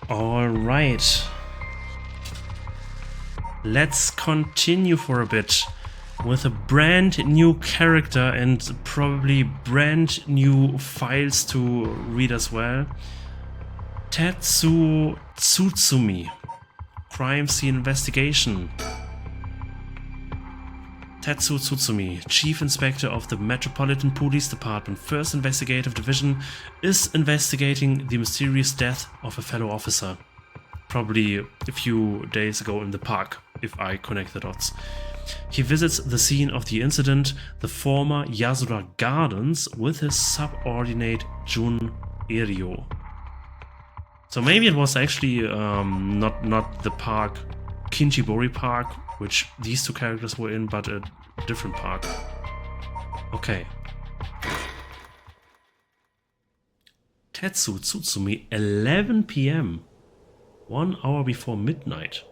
All right. Let's continue for a bit with a brand new character and probably brand new files to read as well. Tetsu Tsutsumi. Crime Scene Investigation. Tetsu Tsutsumi, Chief Inspector of the Metropolitan Police Department, 1st Investigative Division, is investigating the mysterious death of a fellow officer. Probably a few days ago in the park, if I connect the dots. He visits the scene of the incident, the former Yasura Gardens, with his subordinate Jun Erio. So maybe it was actually not the park, Kinchibori Park, which these two characters were in, but a different park. Okay. Tetsu Tsutsumi, 11 PM. 1 hour before midnight.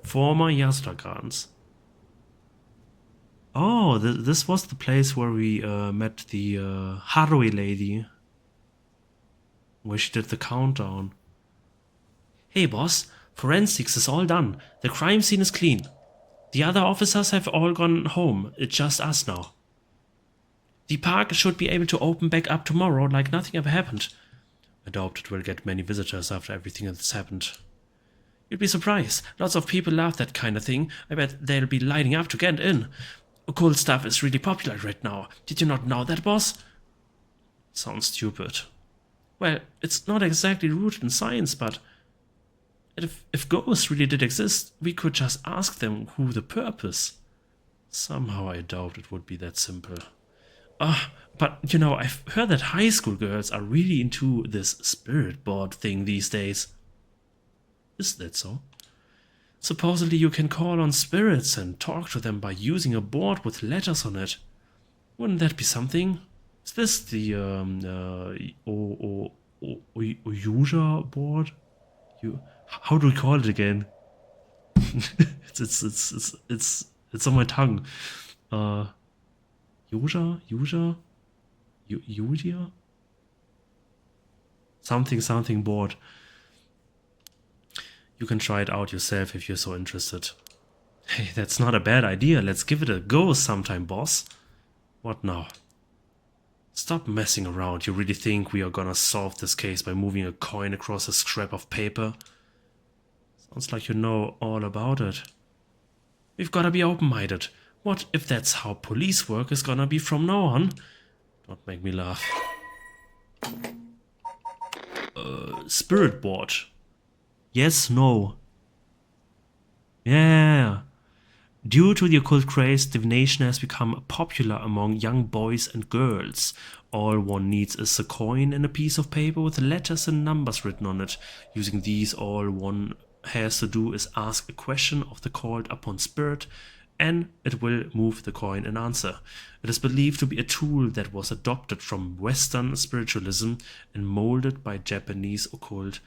Former Yasura Gardens. Oh, this was the place where we met the Harui lady. Where she did the countdown. Hey boss, forensics is all done. The crime scene is clean. The other officers have all gone home. It's just us now. The park should be able to open back up tomorrow like nothing ever happened. I doubt it will get many visitors after everything that's happened. You'd be surprised. Lots of people love that kind of thing. I bet they'll be lining up to get in. Occult stuff is really popular right now. Did you not know that, boss? Sounds stupid. Well, it's not exactly rooted in science, but if ghosts really did exist, we could just ask them who the purpose. Somehow I doubt it would be that simple. But you know, I've heard that high school girls are really into this spirit board thing these days. Is that so? Supposedly you can call on spirits and talk to them by using a board with letters on it. Wouldn't that be something? Is this the Ouija board? How do we call it again? it's on my tongue. Ouija? Something board. You can try it out yourself if you're so interested. Hey, that's not a bad idea. Let's give it a go sometime, boss. What now? Stop messing around. You really think we are gonna solve this case by moving a coin across a scrap of paper? Sounds like you know all about it. We've gotta be open-minded. What if that's how police work is gonna be from now on? Don't make me laugh. Spirit board. Yes, no. Yeah. Due to the occult craze, divination has become popular among young boys and girls. All one needs is a coin and a piece of paper with letters and numbers written on it. Using these, all one has to do is ask a question of the called upon spirit, and it will move the coin and answer. It is believed to be a tool that was adopted from Western spiritualism and molded by Japanese occult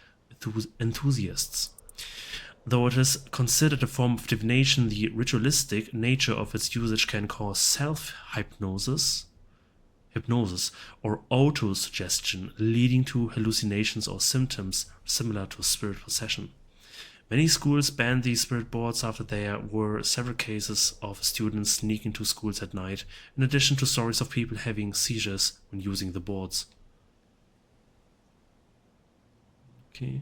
enthusiasts. Though it is considered a form of divination, the ritualistic nature of its usage can cause self-hypnosis or auto-suggestion, leading to hallucinations or symptoms similar to spirit possession. Many schools banned these spirit boards after there were several cases of students sneaking to schools at night, in addition to stories of people having seizures when using the boards. Okay.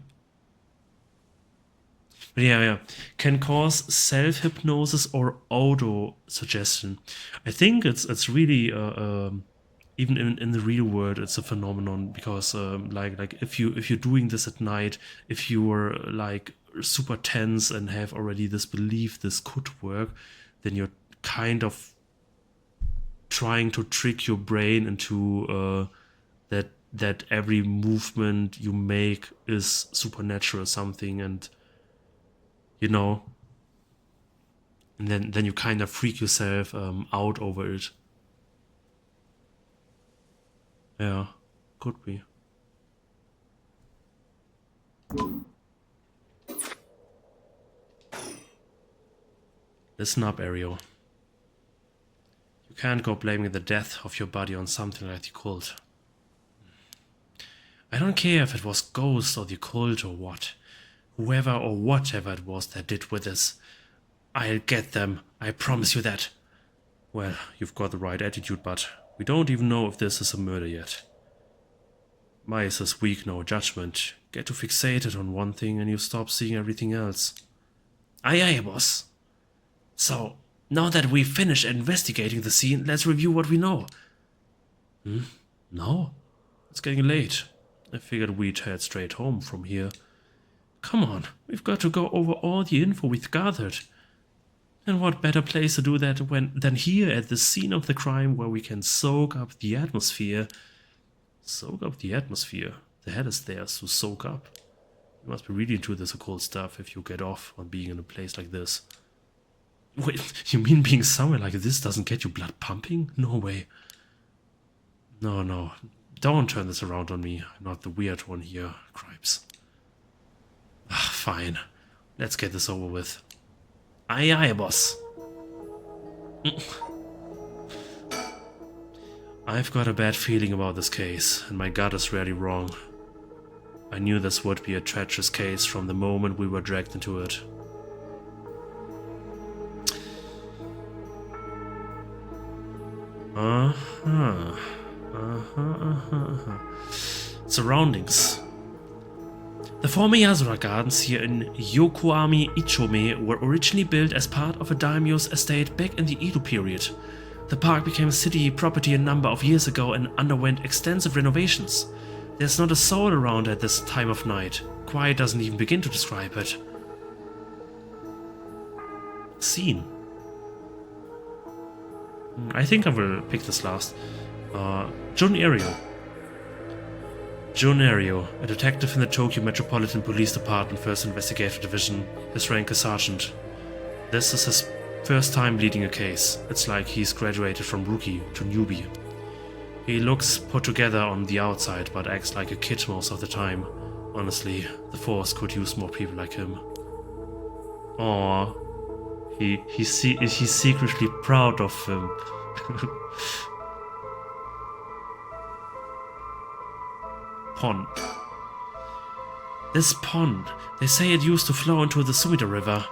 But yeah, can cause self-hypnosis or auto-suggestion. I think it's really even in the real world it's a phenomenon, because like if you're doing this at night, if you were like super tense and have already this belief this could work, then you're kind of trying to trick your brain into that every movement you make is supernatural something, and you know, and then you kind of freak yourself out over it. Yeah, could be. Listen up, Ario. You can't go blaming the death of your body on something like the cult. I don't care if it was ghosts or the occult or what. Whoever or whatever it was that did with us. I'll get them, I promise you that. Well, you've got the right attitude, but we don't even know if this is a murder yet. Mice is weak, no judgment. Get too fixated on one thing and you stop seeing everything else. Aye aye, boss. So, now that we've finished investigating the scene, let's review what we know. No? It's getting late. I figured we'd head straight home from here. Come on, we've got to go over all the info we've gathered. And what better place to do that than here at the scene of the crime where we can soak up the atmosphere. Soak up the atmosphere? The hell is there to soak up? You must be really into this occult stuff if you get off on being in a place like this. Wait, you mean being somewhere like this doesn't get you blood pumping? No way. No. Don't turn this around on me. I'm not the weird one here, Cripes. Fine. Let's get this over with. Aye aye, boss. I've got a bad feeling about this case, and my gut is rarely wrong. I knew this would be a treacherous case from the moment we were dragged into it. Surroundings. The former Yasura Gardens here in Yokohama Ichome were originally built as part of a daimyo's estate back in the Edo period. The park became city property a number of years ago and underwent extensive renovations. There's not a soul around at this time of night. Quiet doesn't even begin to describe it. Scene. I think I will pick this last. Jun Ario. Jun Ario, a detective in the Tokyo Metropolitan Police Department, 1st Investigative Division. His rank is sergeant. This is his first time leading a case. It's like he's graduated from rookie to newbie. He looks put together on the outside, but acts like a kid most of the time. Honestly, the force could use more people like him. Aww. He's secretly proud of him. Pond. This pond, they say it used to flow into the Sumida River,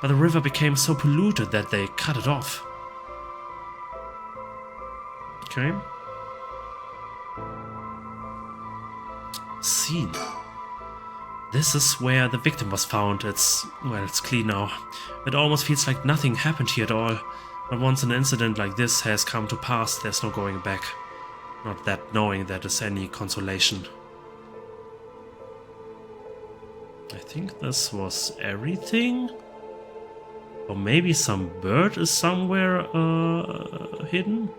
but the river became so polluted that they cut it off. Okay. Scene. This is where the victim was found. It's clean now. It almost feels like nothing happened here at all. But once an incident like this has come to pass, there's no going back. Not that knowing that is any consolation. I think this was everything. Or maybe some bird is somewhere hidden.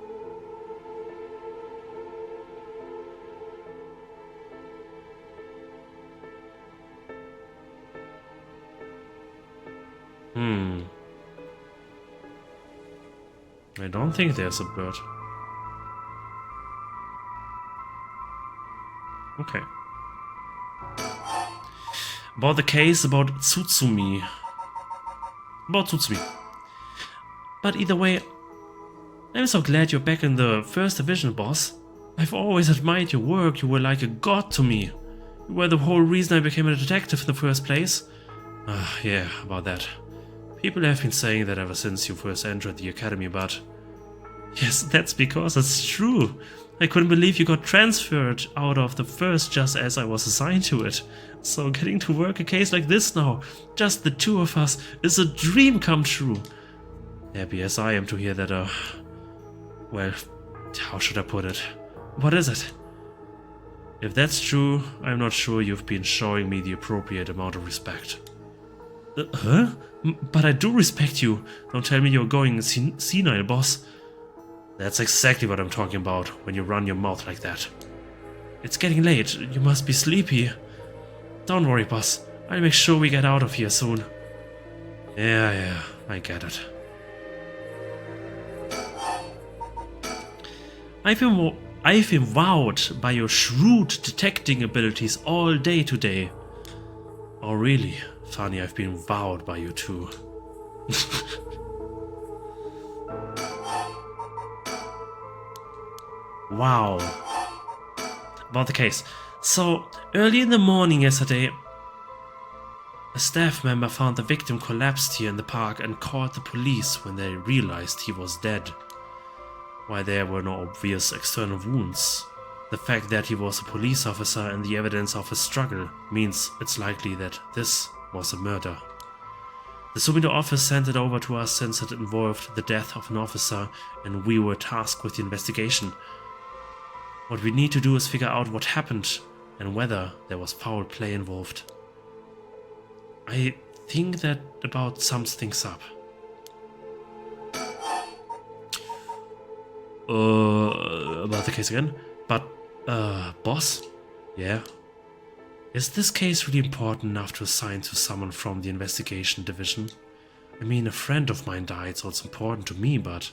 I don't think there's a bird. Okay. About the case about Tsutsumi. But either way, I'm so glad you're back in the 1st Division, boss. I've always admired your work. You were like a god to me. You were the whole reason I became a detective in the first place. Yeah, about that. People have been saying that ever since you first entered the academy, but... Yes, that's because it's true. I couldn't believe you got transferred out of the 1st just as I was assigned to it. So getting to work a case like this now, just the two of us, is a dream come true. Happy as I am to hear that, well, how should I put it? What is it? If that's true, I'm not sure you've been showing me the appropriate amount of respect. Huh? But I do respect you. Don't tell me you're going senile, boss. That's exactly what I'm talking about when you run your mouth like that. It's getting late. You must be sleepy. Don't worry, boss. I'll make sure we get out of here soon. Yeah, I get it. I've been wowed by your shrewd detecting abilities all day today. Oh really? Funny, I've been wowed by you too. Wow. About the case. So, early in the morning yesterday, a staff member found the victim collapsed here in the park and called the police when they realized he was dead. While there were no obvious external wounds, the fact that he was a police officer and the evidence of his struggle means it's likely that this was a murder. The Sumida office sent it over to us since it involved the death of an officer and we were tasked with the investigation. What we need to do is figure out what happened and whether there was foul play involved. I think that about sums things up. About the case again? But, boss? Yeah? Is this case really important enough to assign to someone from the investigation division? I mean, a friend of mine died, so it's important to me, but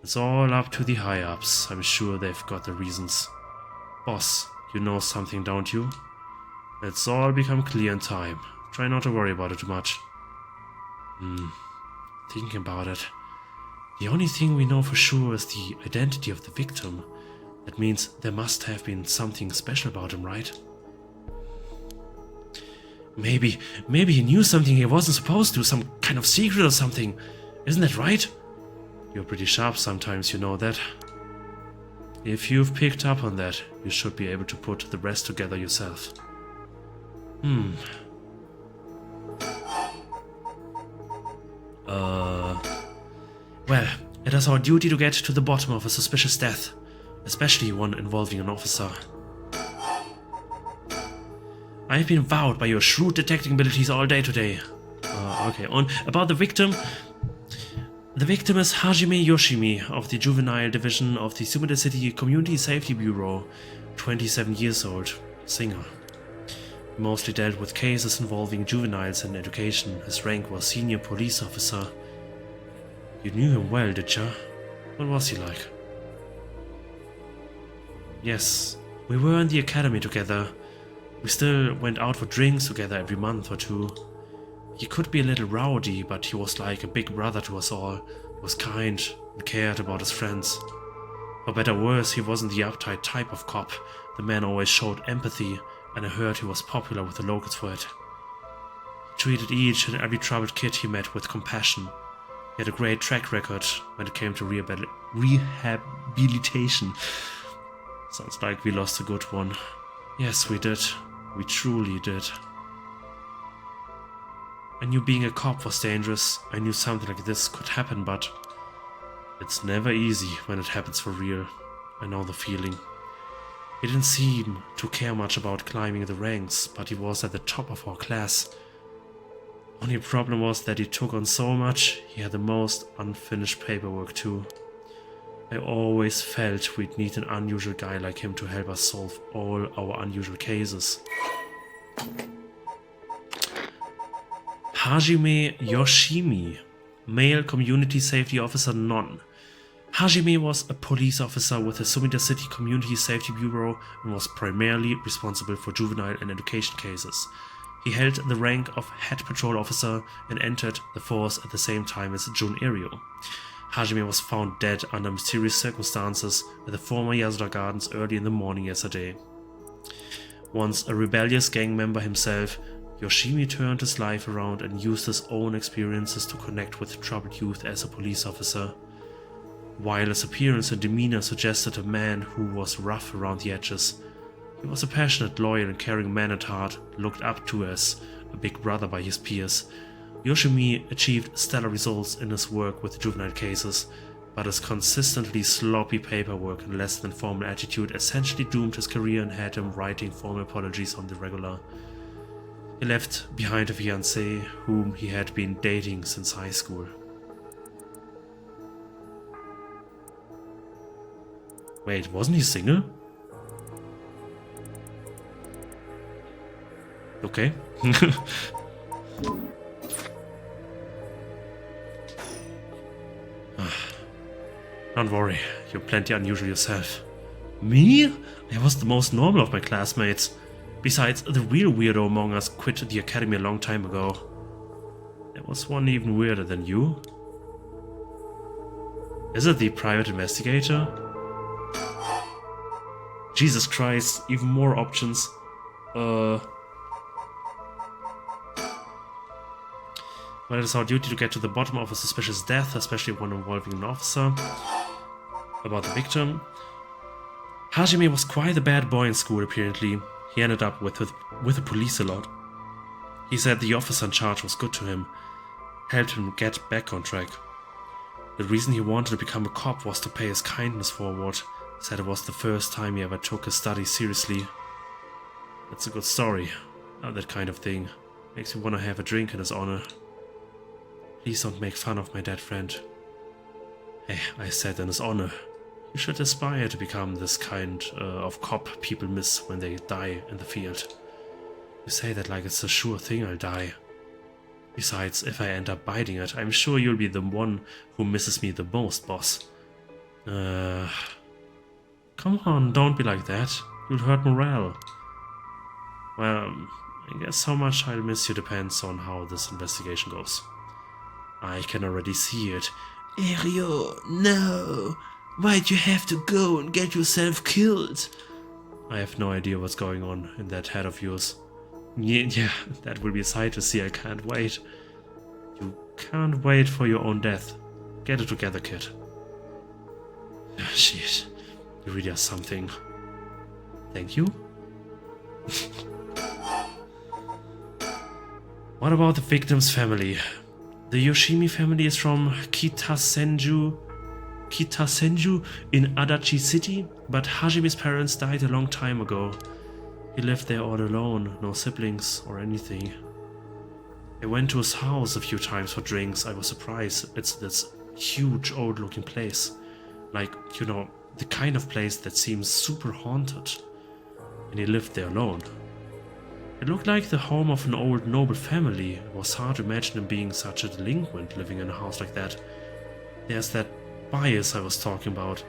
it's all up to the high-ups. I'm sure they've got the reasons. Boss, you know something, don't you? It's all become clear in time. Try not to worry about it too much. Thinking about it. The only thing we know for sure is the identity of the victim. That means there must have been something special about him, right? Maybe he knew something he wasn't supposed to, some kind of secret or something. Isn't that right? You're pretty sharp sometimes, you know that. If you've picked up on that, you should be able to put the rest together yourself. Well, it is our duty to get to the bottom of a suspicious death, especially one involving an officer. I've been wowed by your shrewd detecting abilities all day today. Okay, on about the victim. The victim is Hajime Yoshimi of the Juvenile Division of the Sumida City Community Safety Bureau, 27 years old, singer. He mostly dealt with cases involving juveniles and education. His rank was senior police officer. You knew him well, did ya? What was he like? Yes, we were in the academy together. We still went out for drinks together every month or two. He could be a little rowdy, but he was like a big brother to us all. He was kind and cared about his friends. For better or worse, he wasn't the uptight type of cop. The man always showed empathy, and I heard he was popular with the locals for it. He treated each and every troubled kid he met with compassion. He had a great track record when it came to rehabilitation. Sounds like we lost a good one. Yes, we did. We truly did. I knew being a cop was dangerous. I knew something like this could happen, but it's never easy when it happens for real. I know the feeling. He didn't seem to care much about climbing the ranks, but he was at the top of our class. Only problem was that he took on so much, he had the most unfinished paperwork too. I always felt we'd need an unusual guy like him to help us solve all our unusual cases. Hajime Yoshimi, male community safety officer none. Hajime was a police officer with the Sumida City Community Safety Bureau and was primarily responsible for juvenile and education cases. He held the rank of head patrol officer and entered the force at the same time as Jun Ario. Hajime was found dead under mysterious circumstances at the former Yasuda Gardens early in the morning yesterday. Once a rebellious gang member himself, Yoshimi turned his life around and used his own experiences to connect with troubled youth as a police officer. While his appearance and demeanor suggested a man who was rough around the edges, he was a passionate, loyal and caring man at heart, looked up to as a big brother by his peers. Yoshimi achieved stellar results in his work with juvenile cases, but his consistently sloppy paperwork and less than formal attitude essentially doomed his career and had him writing formal apologies on the regular. He left behind a fiancée whom he had been dating since high school. Wait, wasn't he single? Okay. Don't worry, you're plenty unusual yourself. Me? I was the most normal of my classmates. Besides, the real weirdo among us quit the academy a long time ago. There was one even weirder than you. Is it the private investigator? Jesus Christ, even more options. Well, it is our duty to get to the bottom of a suspicious death, especially one involving an officer. About the victim. Hajime was quite a bad boy in school, apparently. He ended up with the police a lot. He said the officer in charge was good to him, helped him get back on track. The reason he wanted to become a cop was to pay his kindness forward. He said it was the first time he ever took his studies seriously. That's a good story. Not that kind of thing. Makes me want to have a drink in his honor. Please don't make fun of my dead friend. Hey, I said in his honor. You should aspire to become this kind of cop people miss when they die in the field. You say that like it's a sure thing I'll die. Besides, if I end up biting it, I'm sure you'll be the one who misses me the most, boss. Come on, don't be like that. You'll hurt morale. Well, I guess how much I'll miss you depends on how this investigation goes. I can already see it. Ario, no! Why'd you have to go and get yourself killed? I have no idea what's going on in that head of yours. Yeah, that will be a sight to see. I can't wait. You can't wait for your own death. Get it together, kid. Shit, you really are something. Thank you. What about the victim's family? The Yoshimi family is from Kitasenju in Adachi City, but Hajime's parents died a long time ago. He lived there all alone, no siblings or anything. I went to his house a few times for drinks. I was surprised. It's this huge old looking place. Like, you know, the kind of place that seems super haunted. And he lived there alone. It looked like the home of an old noble family. It was hard to imagine him being such a delinquent living in a house like that. There's that bias I was talking about.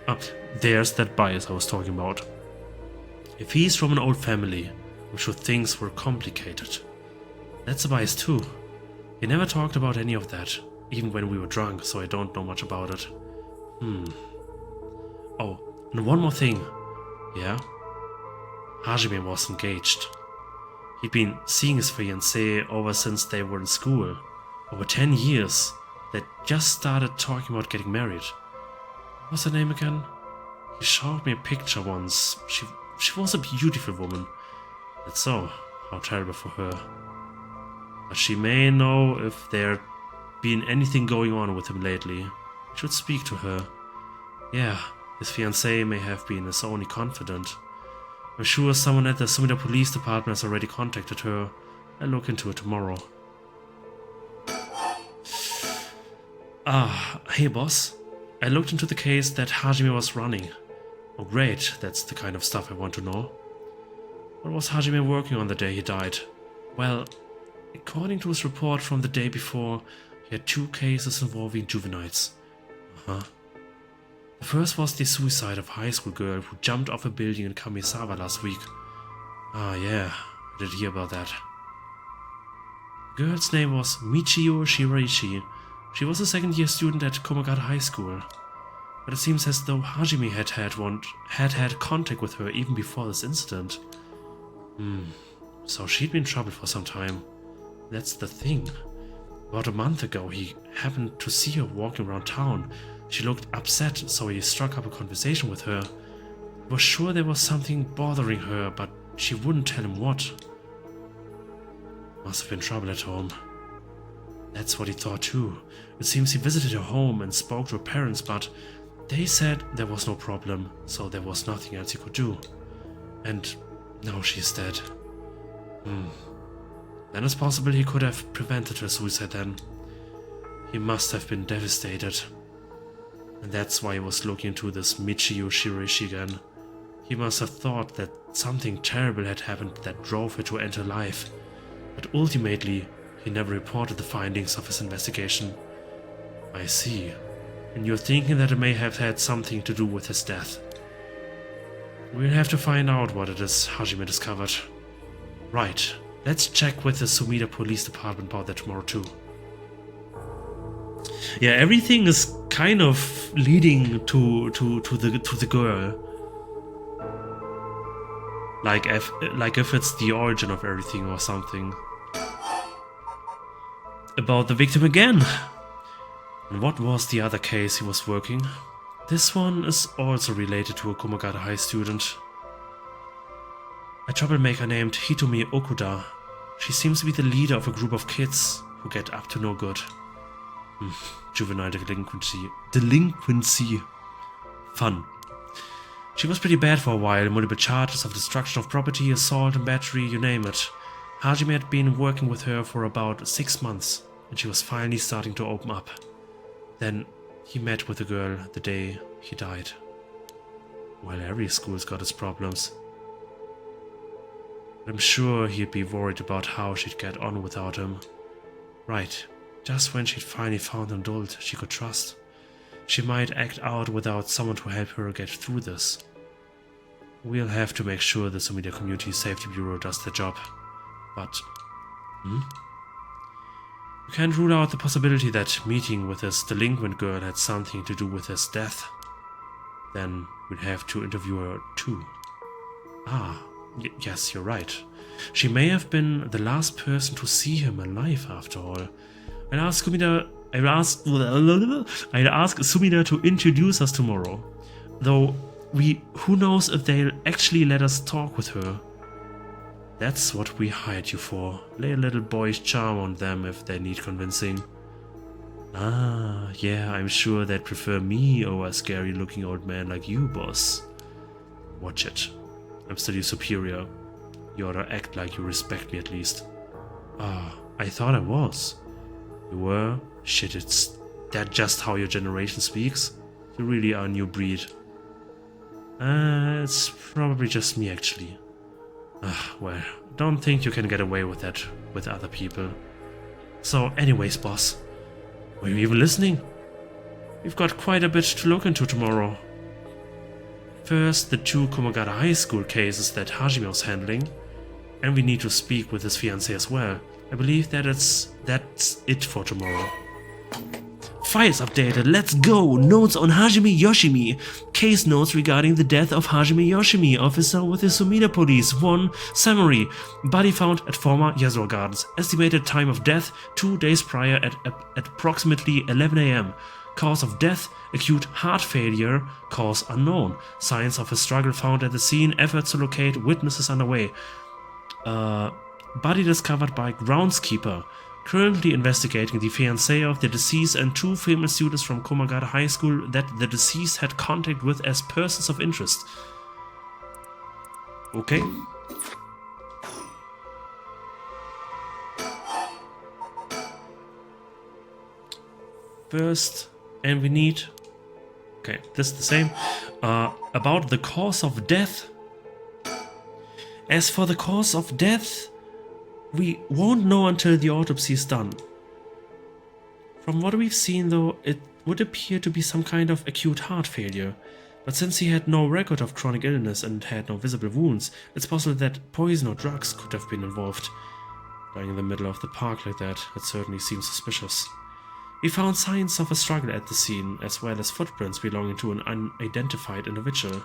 If he's from an old family, I'm sure things were complicated. That's a bias too. He never talked about any of that, even when we were drunk, so I don't know much about it. Oh, and one more thing. Yeah? Hajime was engaged. He'd been seeing his fiancée ever since they were in school. Over 10 years. They just started talking about getting married. What's her name again? He showed me a picture once. She was a beautiful woman. That's so. How terrible for her. But she may know if there'd been anything going on with him lately. I should speak to her. Yeah, his fiancée may have been his only confidant. I'm sure someone at the Sumida police department has already contacted her. I'll look into it tomorrow. Hey boss. I looked into the case that Hajime was running. Oh great, that's the kind of stuff I want to know. What was Hajime working on the day he died? Well, according to his report from the day before, he had 2 cases involving juveniles. The first was the suicide of a high school girl who jumped off a building in Kamisawa last week. Yeah, I did hear about that. The girl's name was Michiyo Shiraishi. She was a second-year student at Komagata High School. But it seems as though Hajime had contact with her even before this incident. So she'd been in trouble for some time. That's the thing. About a month ago, he happened to see her walking around town. She looked upset, so he struck up a conversation with her. He was sure there was something bothering her, but she wouldn't tell him what. Must have been trouble at home. That's what he thought too. It seems he visited her home and spoke to her parents, but they said there was no problem, so there was nothing else he could do. And now she's dead. Then it's possible he could have prevented her suicide then. He must have been devastated. And that's why he was looking into this Michiyo Shiraishi again. He must have thought that something terrible had happened that drove her to end her life. But ultimately, he never reported the findings of his investigation. I see. And you're thinking that it may have had something to do with his death. We'll have to find out what it is Hajime discovered. Right. Let's check with the Sumida police department about that tomorrow too. Yeah, everything is kind of leading to the girl. Like if it's the origin of everything or something. About the victim again. And what was the other case he was working? This one is also related to a Komagata High student. A troublemaker named Hitomi Okuda. She seems to be the leader of a group of kids who get up to no good. Juvenile delinquency. Fun. She was pretty bad for a while, multiple charges of destruction of property, assault and battery, you name it. Hajime had been working with her for about 6 months, and she was finally starting to open up. Then he met with the girl the day he died. Well, every school's got its problems. I'm sure he'd be worried about how she'd get on without him. Right, just when she'd finally found an adult she could trust. She might act out without someone to help her get through this. We'll have to make sure the Sumida Community Safety Bureau does their job. But... You can't rule out the possibility that meeting with this delinquent girl had something to do with his death. Then we'd have to interview her too. Yes, you're right. She may have been the last person to see him alive after all. I'd ask Sumida to introduce us tomorrow. Though, who knows if they'll actually let us talk with her. That's what we hired you for. Lay a little boyish charm on them if they need convincing. Yeah, I'm sure they'd prefer me over a scary looking old man like you, boss. Watch it. I'm still your superior. You ought to act like you respect me at least. I thought I was. You were? Shit, it's that just how your generation speaks? You really are a new breed. It's probably just me actually. Well, don't think you can get away with that with other people. So anyways, boss. Were you even listening? We've got quite a bit to look into tomorrow. First, the 2 Komagata High School cases that Hajime was handling. And we need to speak with his fiancée as well. I believe that's it for tomorrow. Files updated, let's go! Notes on Hajime Yoshimi. Case notes regarding the death of Hajime Yoshimi, officer with the Sumida Police. 1. Summary. Body found at former Yasuo Gardens. Estimated time of death 2 days prior at approximately 11 AM. Cause of death, acute heart failure, cause unknown. Signs of a struggle found at the scene, efforts to locate witnesses underway. Body discovered by groundskeeper. Currently investigating the fiancée of the deceased and 2 female students from Komagata High School that the deceased had contact with as persons of interest. Okay. First, and we need... Okay, this is the same. About the cause of death. As for the cause of death, we won't know until the autopsy is done. From what we've seen though, it would appear to be some kind of acute heart failure. But since he had no record of chronic illness and had no visible wounds, it's possible that poison or drugs could have been involved. Lying in the middle of the park like that, it certainly seems suspicious. We found signs of a struggle at the scene, as well as footprints belonging to an unidentified individual.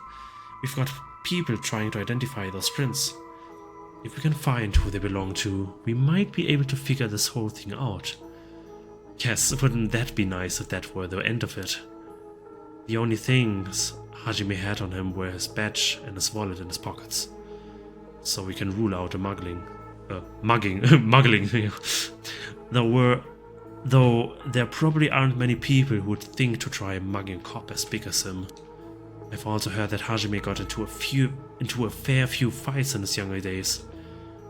We've got people trying to identify those prints. If we can find who they belong to, we might be able to figure this whole thing out. Yes, wouldn't that be nice if that were the end of it? The only things Hajime had on him were his badge and his wallet in his pockets. So we can rule out a mugging. Though there probably aren't many people who would think to try mugging a cop as big as him. I've also heard that Hajime got into a fair few fights in his younger days.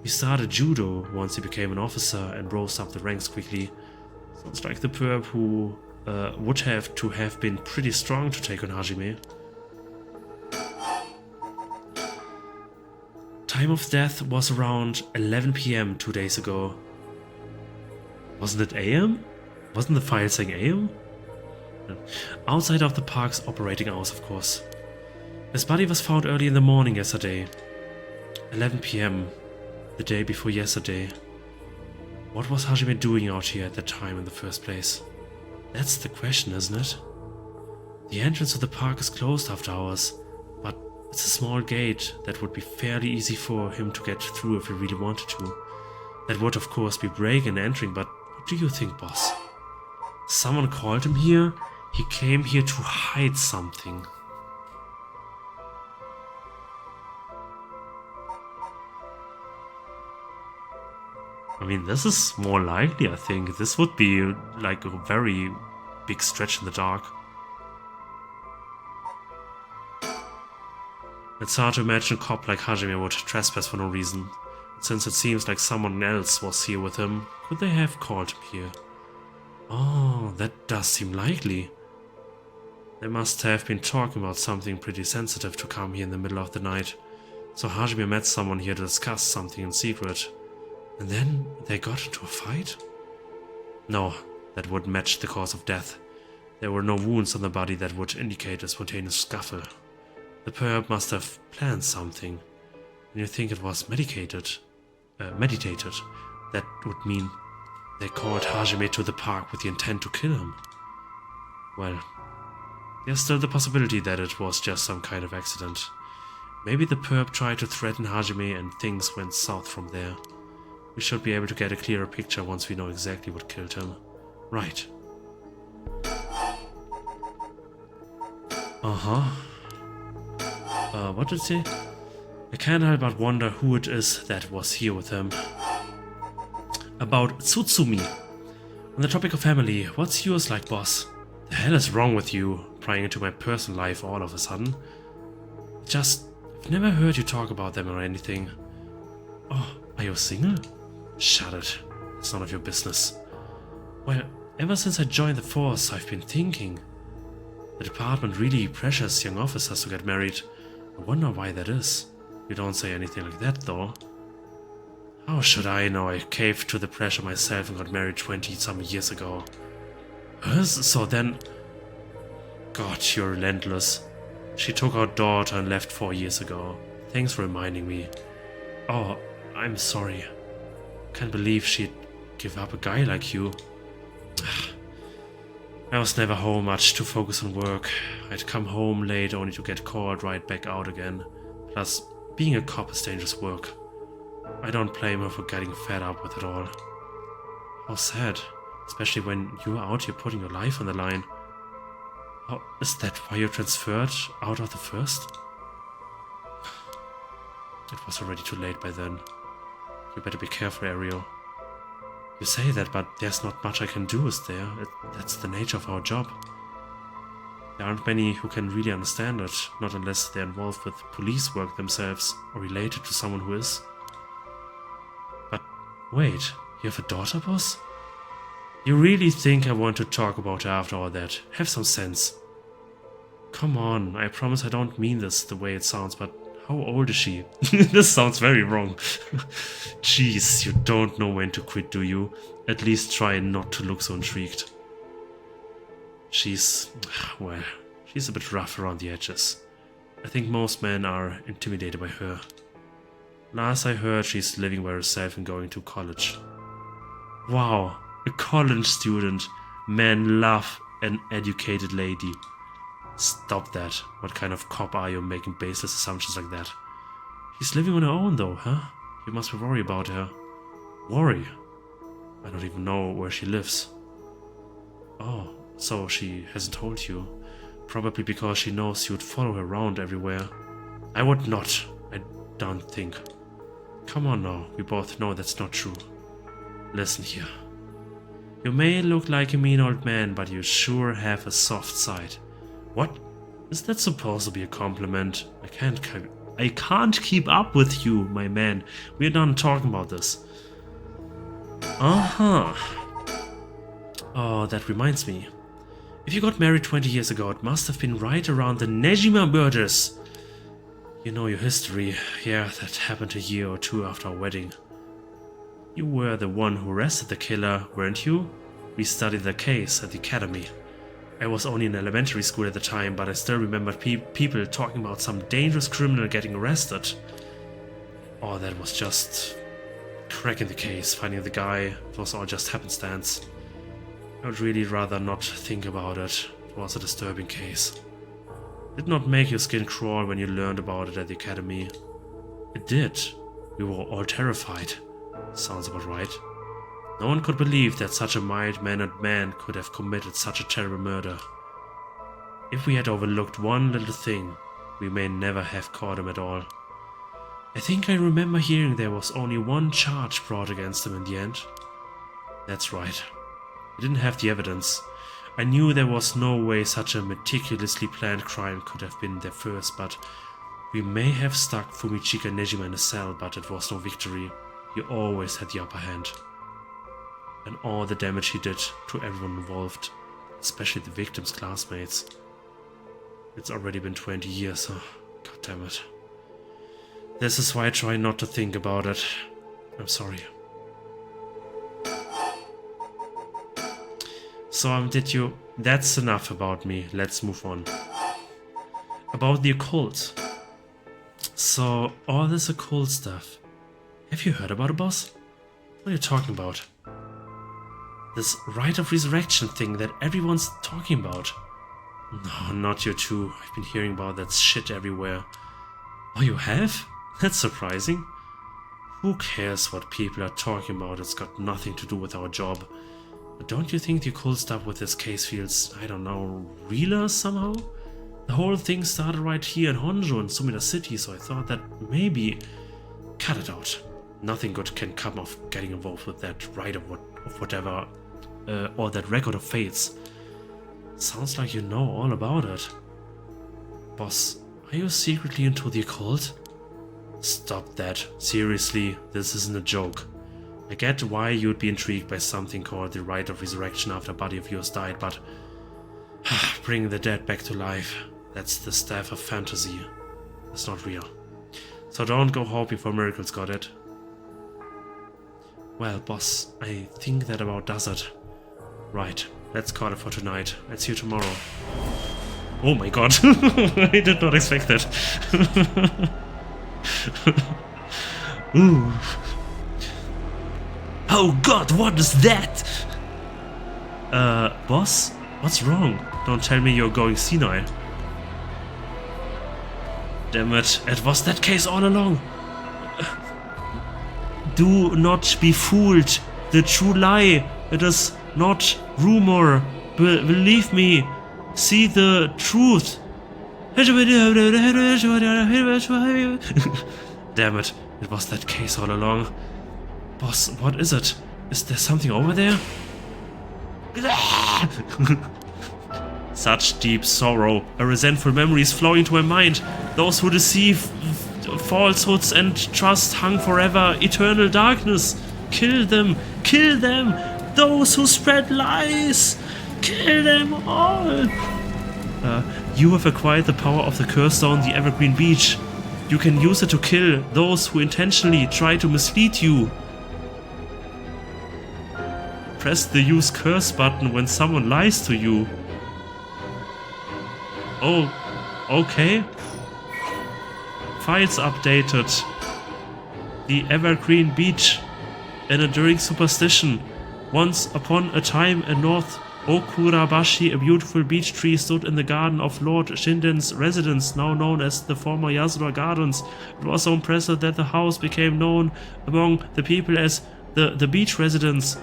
He started judo once he became an officer and rose up the ranks quickly. Sounds like the perp who would have to have been pretty strong to take on Hajime. Time of death was around 11 PM 2 days ago. Wasn't it AM? Wasn't the file saying AM? Outside of the park's operating hours, of course. His body was found early in the morning yesterday. 11 PM, the day before yesterday. What was Hajime doing out here at that time in the first place? That's the question, isn't it? The entrance to the park is closed after hours, but It's a small gate that would be fairly easy for him to get through if he really wanted to. That would of course be breaking and entering, but what do you think, boss? Someone called him here? He came here to hide something. I mean, this is more likely, I think. This would be like a very big stretch in the dark. It's hard to imagine a cop like Hajime would trespass for no reason. Since it seems like someone else was here with him, could they have called him here? Oh, that does seem likely. They must have been talking about something pretty sensitive to come here in the middle of the night. So Hajime met someone here to discuss something in secret. And then they got into a fight? No, that wouldn't match the cause of death. There were no wounds on the body that would indicate a spontaneous scuffle. The perp must have planned something. And you think it was meditated, that would mean they called Hajime to the park with the intent to kill him. Well, there's still the possibility that it was just some kind of accident. Maybe the perp tried to threaten Hajime and things went south from there. We should be able to get a clearer picture once we know exactly what killed him. Right. What did it say? I can't help but wonder who it is that was here with him. About Tsutsumi. On the topic of family, what's yours like, boss? The hell is wrong with you, prying into my personal life all of a sudden? I've never heard you talk about them or anything. Oh, are you single? Shut it. It's none of your business. Well, ever since I joined the force, I've been thinking. The department really pressures young officers to get married. I wonder why that is. You don't say anything like that, though. How should I know? I caved to the pressure myself and got married 20-some years ago. So then... God, you're relentless. She took our daughter and left 4 years ago. Thanks for reminding me. Oh, I'm sorry. Can't believe she'd give up a guy like you. I was never home much, too focused on work. I'd come home late only to get called right back out again. Plus, being a cop is dangerous work. I don't blame her for getting fed up with it all. How sad, especially when you're out here putting your life on the line. Oh, is that why you transferred out of the first? It was already too late by then. You better be careful, Ariel. You say that, but there's not much I can do, is there? That's the nature of our job. There aren't many who can really understand it, not unless they're involved with police work themselves, or related to someone who is. But wait, you have a daughter, boss? You really think I want to talk about her after all that? Have some sense. Come on, I promise I don't mean this the way it sounds, but how old is she? This sounds very wrong. Jeez, you don't know when to quit, do you? At least try not to look so intrigued. She's a bit rough around the edges. I think most men are intimidated by her. Last I heard, she's living by herself and going to college. Wow, a college student. Men love an educated lady. Stop that. What kind of cop are you making baseless assumptions like that? She's living on her own though, huh? You must be worried about her. Worry? I don't even know where she lives. Oh, so she hasn't told you. Probably because she knows you'd follow her around everywhere. I would not. I don't think. Come on now, we both know that's not true. Listen here. You may look like a mean old man, but you sure have a soft side. What? Is that supposed to be a compliment? I can't keep up with you, my man. We're done talking about this. Uh-huh. Oh, that reminds me. If you got married 20 years ago, it must have been right around the Nejima murders. You know your history. Yeah, that happened a year or two after our wedding. You were the one who arrested the killer, weren't you? We studied the case at the academy. I was only in elementary school at the time, but I still remember people talking about some dangerous criminal getting arrested. Oh, that was just cracking the case, finding the guy. It was all just happenstance. I would really rather not think about it. It was a disturbing case. Did not make your skin crawl when you learned about it at the academy. It did. We were all terrified. Sounds about right. No one could believe that such a mild-mannered man could have committed such a terrible murder. If we had overlooked one little thing, we may never have caught him at all. I think I remember hearing there was only one charge brought against him in the end. That's right. I didn't have the evidence. I knew there was no way such a meticulously planned crime could have been there first, but we may have stuck Fumichika Nejima in a cell, but it was no victory. He always had the upper hand. And all the damage he did to everyone involved, especially the victims' classmates. It's already been 20 years, huh? God damn it. This is why I try not to think about it. I'm sorry. So, that's enough about me. Let's move on. About the occult. So, all this occult stuff. Have you heard about it, boss? What are you talking about? This rite of resurrection thing that everyone's talking about. No, not you too. I've been hearing about that shit everywhere. Oh, you have? That's surprising. Who cares what people are talking about? It's got nothing to do with our job. But don't you think the occult stuff with this case feels, I don't know, realer somehow? The whole thing started right here in Honjo in Sumida City, so I thought that maybe... Cut it out. Nothing good can come of getting involved with that rite of whatever, or that record of fates. Sounds like you know all about it. Boss, are you secretly into the occult? Stop that. Seriously, this isn't a joke. I get why you'd be intrigued by something called the Rite of Resurrection after a buddy of yours died, but bringing the dead back to life, that's the stuff of fantasy. It's not real. So don't go hoping for miracles, got it? Well, boss, I think that about does it. Right, let's call it for tonight. I'll see you tomorrow. Oh my god, I did not expect that. Ooh. Oh god, what is that? Boss? What's wrong? Don't tell me you're going senile. Damn it, it was that case all along. Do not be fooled. The true lie. It is not rumor. Believe me. See the truth. Damn it, it was that case all along. Boss, what is it? Is there something over there? Such deep sorrow. A resentful memory is flowing to my mind. Those who deceive, falsehoods and trust hung forever. Eternal darkness. Kill them. Kill them. Those who spread lies. Kill them all. You have acquired the power of the curse stone, the Evergreen Beach. You can use it to kill those who intentionally try to mislead you. Press the use curse button when someone lies to you. Oh, okay. Files updated. The Evergreen Beach. An enduring superstition. Once upon a time in North Okurabashi, a beautiful beech tree stood in the garden of Lord Shinden's residence, now known as the former Yasura Gardens. It was so impressive that the house became known among the people as the beach residence.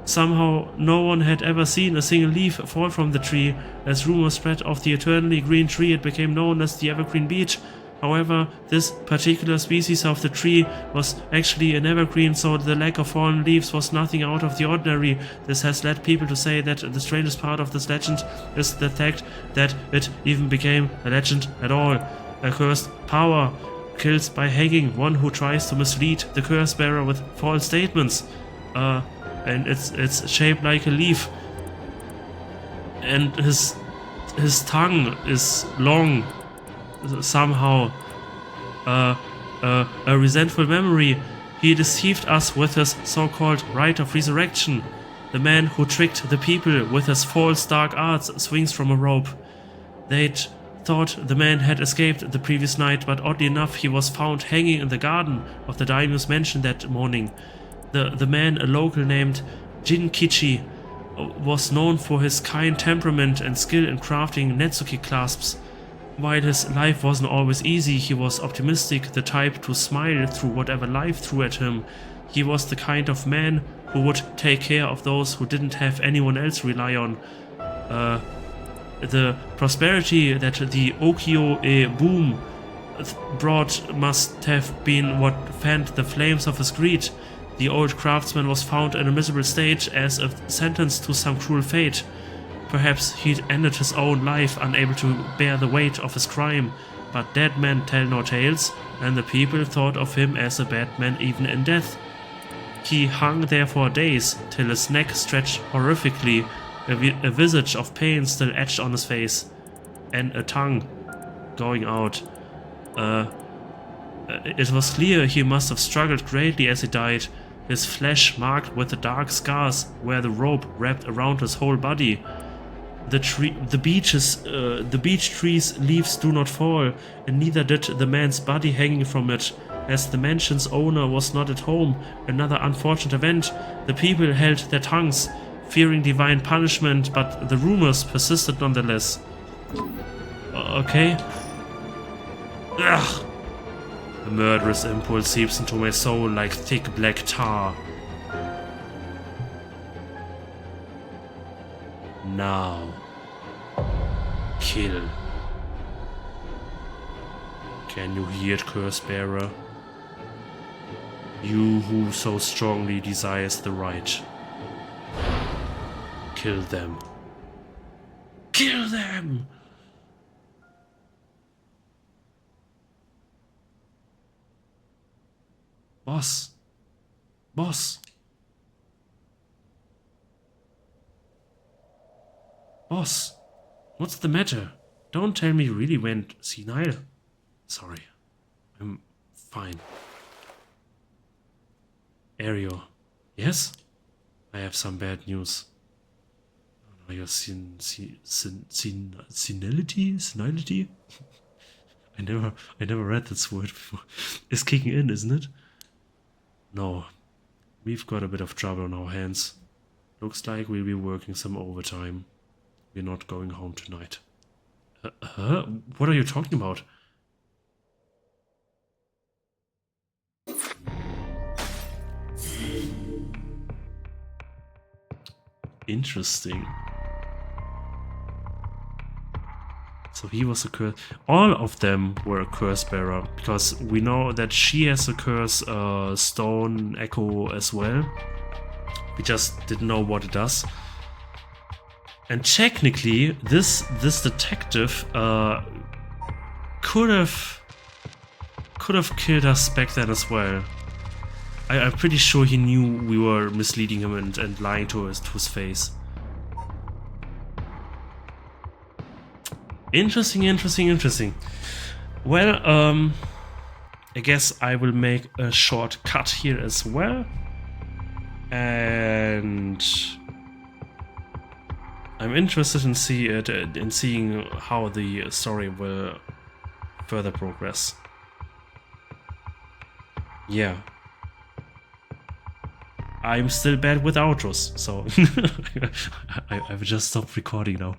Somehow no one had ever seen a single leaf fall from the tree. As rumors spread of the eternally green tree, it became known as the Evergreen Beach. However, this particular species of the tree was actually an evergreen, so the lack of fallen leaves was nothing out of the ordinary. This has led people to say that the strangest part of this legend is the fact that it even became a legend at all. A cursed power kills by hanging one who tries to mislead the curse bearer with false statements. And it's shaped like a leaf. And his tongue is long. Somehow, a resentful memory. He deceived us with his so-called Rite of Resurrection. The man who tricked the people with his false dark arts swings from a rope. They'd thought the man had escaped the previous night, but oddly enough he was found hanging in the garden of the daimyo's mansion that morning. The man, a local named Jinkichi, was known for his kind temperament and skill in crafting Netsuki clasps. While his life wasn't always easy, he was optimistic, the type to smile through whatever life threw at him. He was the kind of man who would take care of those who didn't have anyone else rely on. The prosperity that the Okio boom brought must have been what fanned the flames of his greed. The old craftsman was found in a miserable state as a sentence to some cruel fate. Perhaps he'd ended his own life unable to bear the weight of his crime, but dead men tell no tales, and the people thought of him as a bad man even in death. He hung there for days, till his neck stretched horrifically, a visage of pain still etched on his face, and a tongue going out. It was clear he must have struggled greatly as he died, his flesh marked with the dark scars where the rope wrapped around his whole body. The beech tree's leaves do not fall, and neither did the man's body hanging from it. As the mansion's owner was not at home, another unfortunate event, the people held their tongues, fearing divine punishment, but the rumors persisted nonetheless. Okay. Ugh. A murderous impulse seeps into my soul like thick black tar. Now. Kill. Can you hear it, curse bearer? You who so strongly desires the right. Kill them. Kill them! Boss. Boss. Boss. What's the matter? Don't tell me you really went senile. Sorry. I'm fine. Ario. Yes? I have some bad news. Oh, your senility? Senility? I never read this word before. It's kicking in, isn't it? No. We've got a bit of trouble on our hands. Looks like we'll be working some overtime. We're not going home tonight. What are you talking about? Interesting. So he was a curse. All of them were a curse bearer, because we know that she has a curse stone echo as well. We just didn't know what it does. And technically, this detective could have killed us back then as well. I'm pretty sure he knew we were misleading him and lying to his face. Interesting. Well, I guess I will make a short cut here as well. And I'm interested in seeing how the story will further progress. Yeah. I'm still bad with outros, so I've just stopped recording now.